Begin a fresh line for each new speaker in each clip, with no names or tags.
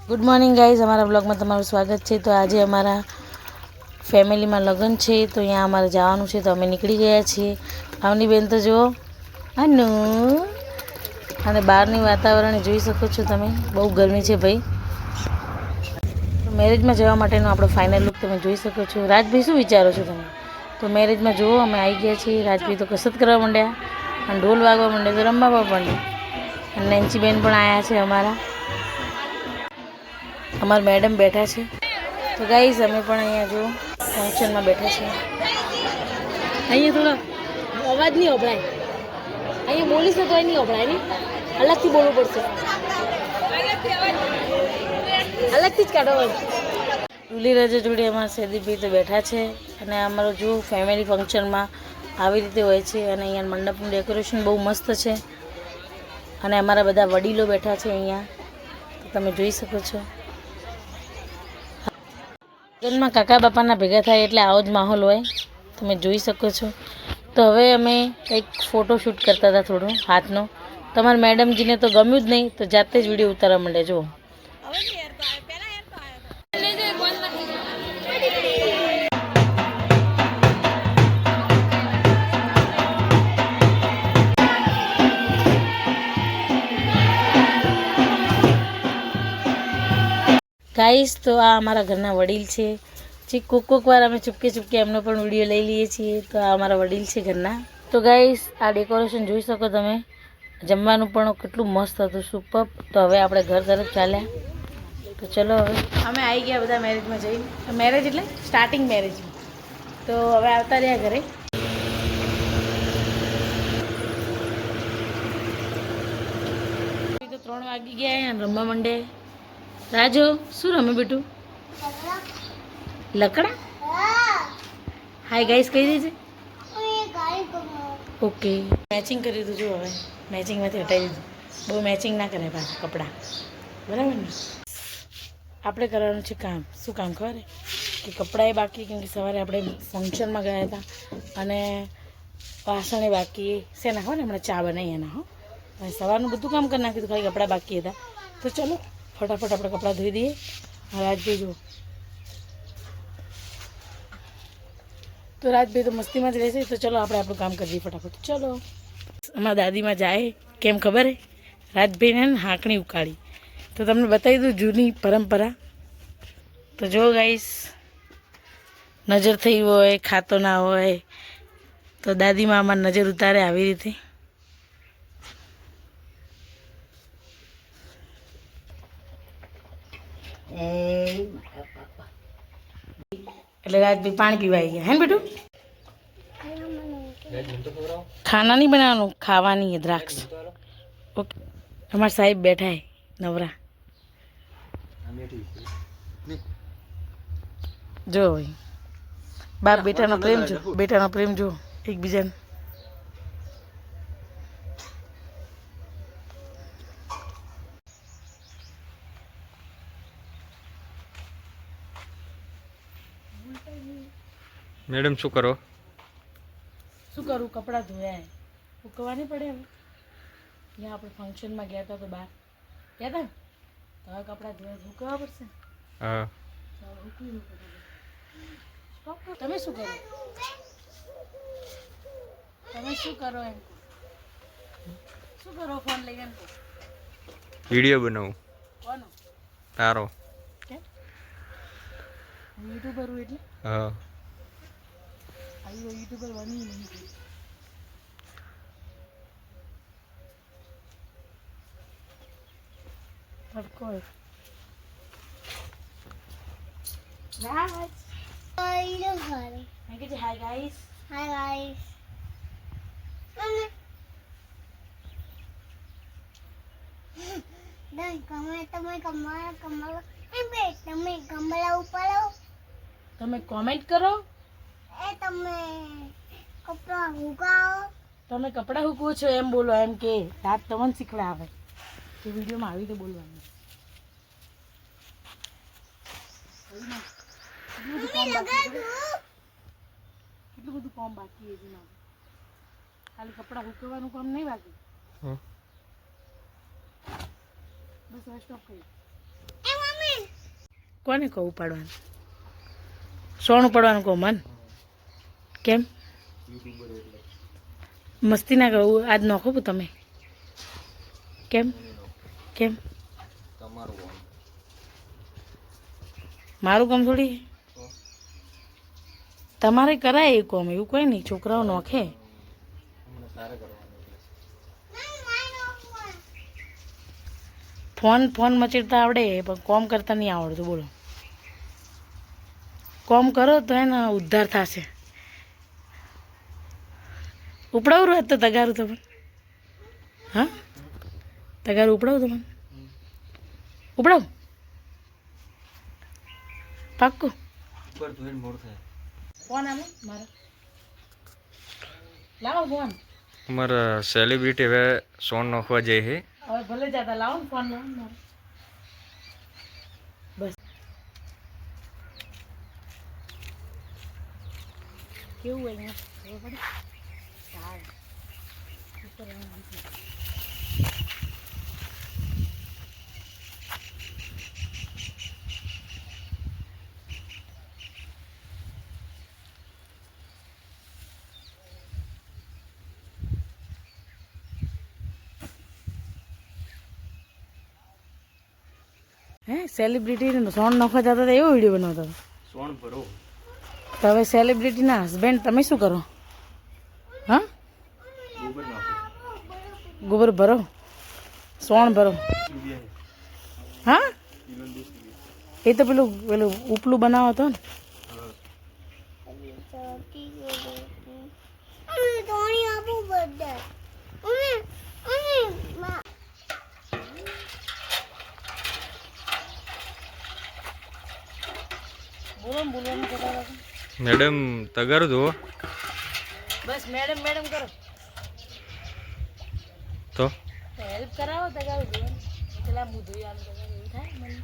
Good morning guys, અમારા બ્લોગમાં તમારું સ્વાગત છે। તો આજે અમારા ફેમિલીમાં લગ્ન છે, તો અહીંયા અમારે જવાનું છે, તો અમે નીકળી ગયા છીએ। આવની બેન તો જુઓ, અનુ અને બહારની વાતાવરણ જોઈ શકો છો તમે, બહુ ગરમી છે ભાઈ। તો મેરેજમાં જવા માટેનો આપણો ફાઇનલ લુક તમે જોઈ શકો છો। રાજભાઈ શું વિચારો છો તમે? તો મેરેજમાં જુઓ અમે આવી ગયા છીએ। રાજભાઈ તો કસરત કરવા માંડ્યા અને ઢોલ વાગવા માંડ્યા, તો રમવા માંડ્યા। અને નેન્સીબેન પણ આવ્યા છે અમારા મેડમ બેઠા છે। તો ગાઈઝ અમે પણ અહીંયા જો ફંક્શનમાં બેઠા છીએ। અહીંયા થોડો અવાજ નહીં અભળાય, અહીંયા બોલીશ ને તો નહીં અભળાય ને, અલગથી બોલવું પડશે, અલગથી જ કાઢો। ડુલી રાજા જોડે અમારા સૈદીપભાઈ તો બેઠા છે। અને અમારું જો ફેમિલી ફંક્શનમાં આવી રીતે હોય છે। અને અહીંયા મંડપનું ડેકોરેશન બહુ મસ્ત છે। અને અમારા બધા વડીલો બેઠા છે અહીંયા, તો તમે જોઈ શકો છો। લગ્નમાં કાકા બાપાના ભેગા થાય એટલે આવો જ માહોલ હોય, તમે જોઈ શકો છો। તો હવે અમે કંઈક ફોટોશૂટ કરતા હતા થોડો હાથનો। તમારા મેડમજીને તો ગમ્યું જ નહીં, તો જાતે જ વિડીયો ઉતારવા માંડે। જુઓ ગાઈસ, તો આ અમારા ઘરના વડીલ છે। જે કોક વાર અમે ચૂપકે એમનો પણ વિડીયો લઈ લઈએ છીએ। તો આ અમારા વડીલ છે ઘરના। તો ગાઈસ, આ ડેકોરેશન જોઈ શકો તમે, જમવાનું પણ કેટલું મસ્ત હતું, સુપર। તો હવે આપણે ઘર તરફ ચાલ્યા। તો ચલો હવે અમે આવી ગયા બધા મેરેજમાં જઈને, મેરેજ એટલે સ્ટાર્ટિંગ મેરેજમાં। તો હવે આવતા રહ્યા ઘરે। તો 3 વાગી ગયા અને રમવા માંડે। રાજો શું રમે બેટું? લકડા। હાય ગાઈસ કઈ રહી છે? ઓકે, મેચિંગ કરી દીધું। જો હવે મેચિંગમાંથી હટાવી દીધું, બહુ મેચિંગ ના કરે પાછા કપડાં, બરાબર ને? આપણે કરવાનું છે કામ। શું કામ ખબર કે કપડાં બાકી, કેમ કે સવારે આપણે ફંક્શનમાં ગયા હતા અને વાસણે બાકી શેના ખબર ને, હમણાં ચા બનાવી એના। હવે સવારનું બધું કામ કરી નાખ્યું, ખાલી કપડાં બાકી હતા। તો ચલો ફટાફટ આપણે કપડાં ધોઈ દઈએ। રાજભાઈ જુઓ, તો રાજભાઈ તો મસ્તીમાં જ રહેશે। તો ચલો આપણે આપણું કામ કરી દઈએ ફટાફટ। ચલો અમારા દાદીમાં જાય કેમ ખબર હે? રાજભાઈને હાંકણી ઉકાળી, તો તમને બતાવી દઉં જૂની પરંપરા। તો જો ગાઈસ, નજર થઈ હોય, ખાતો ના હોય, તો દાદીમાં અમારી નજર ઉતારે આવી રીતે। એટલે રાજભાઈ પાણી પીવા આવી ગયા, હે ને બેટું? ખાના નહીં બનાવવાનું, ખાવાની દ્રાક્ષ। ઓકે, અમારા સાહેબ બેઠા હે નવરા। જો ભાઈ, બાપ બેટાનો પ્રેમ જો, બેટાનો પ્રેમ જો એકબીજાને।
મેડમ શું કરો?
શું કરું, કપડાં ધોયા, ઉકળવા નહીં પડે હવે? ત્યાં આપણે ફંક્શનમાં ગયા હતા, તો બહાર ગયા હતા ને, તો હવે કપડાં ધોયા ઉકળવા પડશે।
હા,
તમે શું કરો? તમે શું કરો એમ? શું કરો ફોન લઈને?
વિડીયો બનાવું।
કોનો?
તારો।
કે યુટ્યુબર હું એટલે?
હા,
આયો યુટ્યુબર બની નહીં। તડકો રાજ I get hi guys.
Hi guys. Dan તમે ગમલા ઉપાડો,
તમે કોમેન્ટ કરો,
એ તમે કપડા ઉગાવો,
તમે કપડાં હૂકવો છો એમ બોલો, એમ કે રાત તમને શીખડાવે કે વિડીયોમાં આવી રીતે બોલવાનું। કેટલું બધું કામ બાકી છે જીમાં, ખાલી કપડાં હૂકવવાનું કામ નહીં બાકી। બસ હવે સ્ટોપ કરી। કોને કહું ઉપાડવાનું? સોનું ઉપાડવાનું કહું મન? કેમ મસ્તી ના કહું આજ નોખો તમે? કેમ કેમ મારું કામ થોડી તમારે કરાય એ કામ, એવું કોઈ નહીં, છોકરાઓ નોખે. ફોન મચેડતા આવડે પણ કોમ કરતા નહીં આવડતું. બોલો, કોમ કરો તો એને ઉદ્ધાર થશે. ઉપડાવું રહે તો તગારું તમે? હા, તગારું ઉપડાવું તમે? ઉપડાવું પાક્કું? ફોન આવે મારો, લાવો ફોન.
અમારા સેલિબ્રિટી હવે સોન નોખવા જાય છે.
હવે ભલે જતા લાવો ને ફોન લાવો મારો. બસ કેવું હોય અહીંયા ખબર પડે? સારું ઉપર હે સેલિબ્રિટી સોન નોખવા જતા હતા એવો વિડીયો બનાવતા હતા.
સોન ભરો.
તો હવે સેલિબ્રિટીના હસબન્ડ તમે શું કરો? હા, ગોબર ભરો, સોણ ભરો. હા, એ તો પેલું પેલું ઉપલું બનાવો હતો ને.
ધોણી આપું બધા
બોલવાનું કરતા.
મેડમ તગારું ધોવો
બસ મેડમ મેડમ કરો
તો
હેલ્પ કરાવો તગારું ધોવાનું. પેલા હું ધોઈ આવું તગારું એવું થાય મને.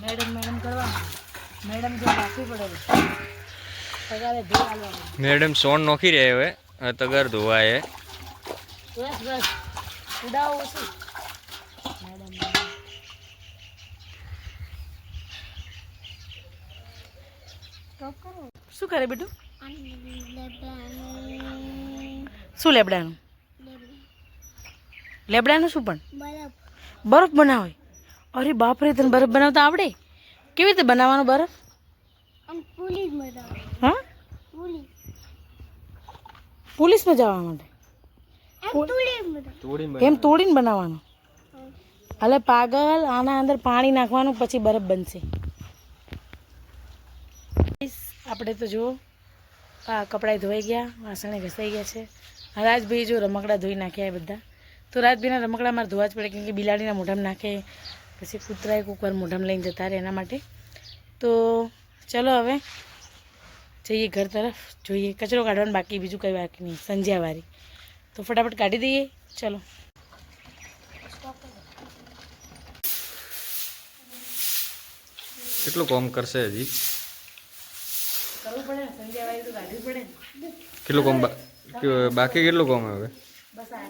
મેડમ મેડમ કરવાનું, મેડમ જો રાખવી પડે તગારે ધોઈ આલવાનું.
મેડમ સોન નોખી રહ્યા હવે, હવે તગાર ધોવાય.
બસ બસ ઉડાવો ઓછું. મેડમ શું કરે બેટું? શું લેબડાનું? લેબડાનું શું પણ? બરફ બનાવે? અરે બાપરે, તને બરફ બનાવતા આવડે? કેવી રીતે બનાવવાનો બરફ? હા, પોલીસમાં જવા માટે એમ તોડીને બનાવવાનું? અલે પાગલ, આના અંદર પાણી નાખવાનું પછી બરફ બનશે. આપણે તો જો આ કપડાં ધોઈ ગયા, વાસણે ઘસાઈ ગયા છે. રાજભાઈ જો રમકડા ધોઈ નાખ્યા એ બધા. તો રાજભાઈના રમકડા મારે ધોવા જ પડે, કેમ કે બિલાડીના મોઢામાં નાખે પછી કૂતરાએ કોકવાર મોઢામાં લઈને જતા રહે એના માટે. તો ચલો હવે જઈએ ઘર તરફ, જોઈએ કચરો કાઢવાનું બાકી, બીજું કંઈ બાકી નહીં. સંજ્યાવાળી તો ફટાફટ કાઢી દઈએ. ચલો
કેટલું કામ કરશે હજી?
કરવું પડે ને, સંજ્યાવાળી તો કાઢવી પડે ને.
કેટલું કામ બાકી? કેટલું કામ હવે?
બસ આ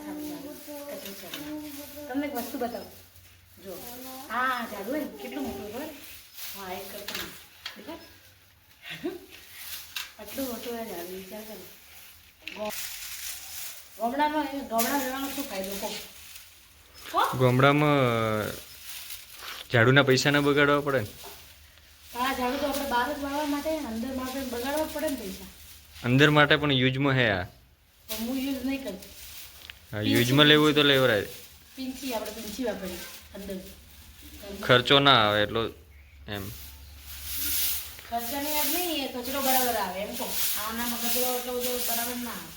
તમને એક વસ્તુ બતાવું. જો આ જાદુ હોય ને કેટલું મોટું ખબર? હા, એક કરતો દેખાય આટલું મોટું આ જાદુ. વિચાર કરો, ગામડામાં રહેવાનો શું ફાયદો કહો?
ગામડામાં ઝાડુના પૈસા ના બગાડવા પડે ને.
આ ઝાડુ તો આપણે બહાર જ વાવવા માટે, અંદર માટે બગાડવા પડે ને પૈસા.
અંદર માટે પણ યુઝમાં હે આ.
પણ હું યુઝ નહીં કરતી.
હા, યુઝમાં લેવું હોય તો લેવરાય.
પિંચી આપણે પિંચી વાપરીએ અંદર.
ખર્ચો ના આવે એટલો એમ.
ખર્ચાની યાદ નહીં, એ કચરો બરાબર આવે એમ કહો. આનામાં કચરો એટલો બધો બરાબર ના આવે.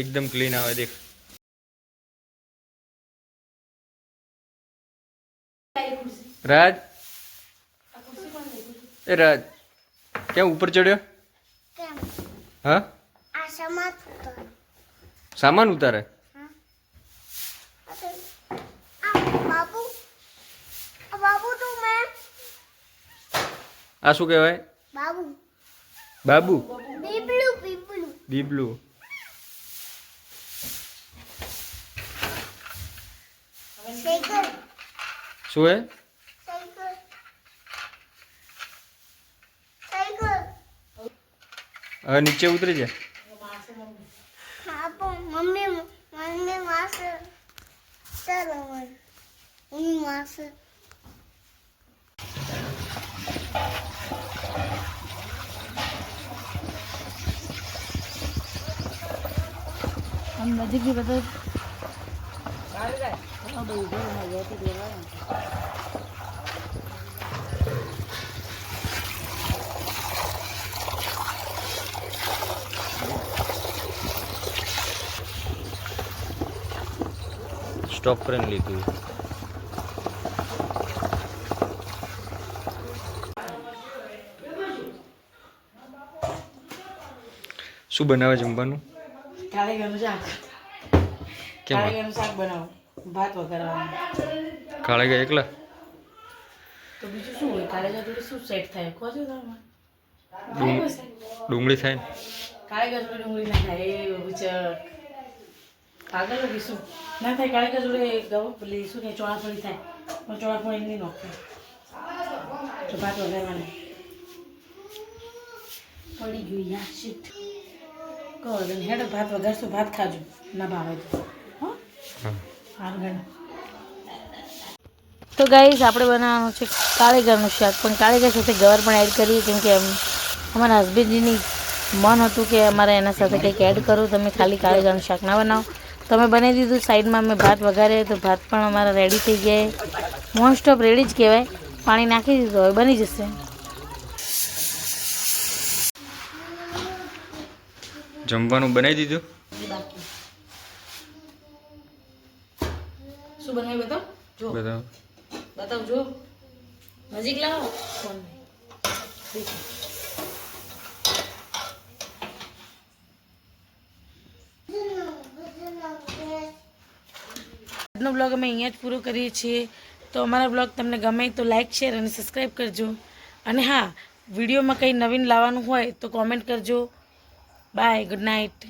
એકદમ ક્લીન આવે. દેખ રાજ, એ રાજ ક્યાં ઉપર ચડ્યો?
કેમ
હા,
આ સમાજ
સામાન ઉતારે.
બાબુ તો મેં
આ શું કહેવાય?
બાબુ
બાબુ?
બીબલું બીબલું.
બીબલું.
સાયકલ
શું હે
સાયકલ સાયકલ
હવે નીચે ઉતરી જા.
હા પણ મમ્મી માસે ચાલો મમ્મી માસે
આમ નજીક બી બધા
સ્ટોપ કરીને લીધું. શું બનાવે જમવાનું?
કાળેગાનું શાક.
કેમ
કાળેગાનું શાક બનાવો, ભાત વઘારવાનું.
કાળે ગયા એકલા?
તો બીજું શું હોય? કાળેગા જોડે શું સેટ થાય? કહો છો તમે.
ડુંગળી થાય ને?
કાળેગા જોડે ડુંગળી ના થાય. એ ઉચક પાગલ કે શું ના થાય? કાળેગા જોડે ગવો પેલી શું ને ચોળાફળી થાય, પણ ચોળાફળી નહીં નોખે. તો ભાત વઘારવાનું પડી ગયું યાર. શીટ કહો હેડો ભાત વઘારશું, ભાત ખાજો ના ભાવે તો. હો સારું. તો ગાઈસ આપણે બનાવવાનું છે કાળેગરનું શાક, પણ કાળેગર સાથે ગવાર પણ એડ કરીએ, કેમ કે અમારા હસબન્ડજીની મન હતું કે અમારે એના સાથે કંઈક એડ કરું. તમે ખાલી કાળેગરનું શાક ના બનાવો. તમે બનાવી દીધું. સાઈડમાં અમે ભાત વઘારે, તો ભાત પણ અમારા રેડી થઈ ગયા. મોસ્ટ ઓફ રેડી જ કહેવાય. પાણી નાખી દીધું, હવે બની જશે.
જમવાનું બનાવી દીધું?
શું બનાવ્યું બતાવ? જો
બધા
બતાવ, જો નજીક લાવો ફોન. આજનો બ્લોગ અમે અહીંયા જ પૂરો કરીએ છીએ. તો અમારા બ્લોગ તમને ગમે તો લાઇક, શેર અને સબસ્ક્રાઈબ કરજો. અને હા, વિડીયોમાં કંઈ નવીન લાવવાનું હોય તો કોમેન્ટ કરજો. Bye, good night.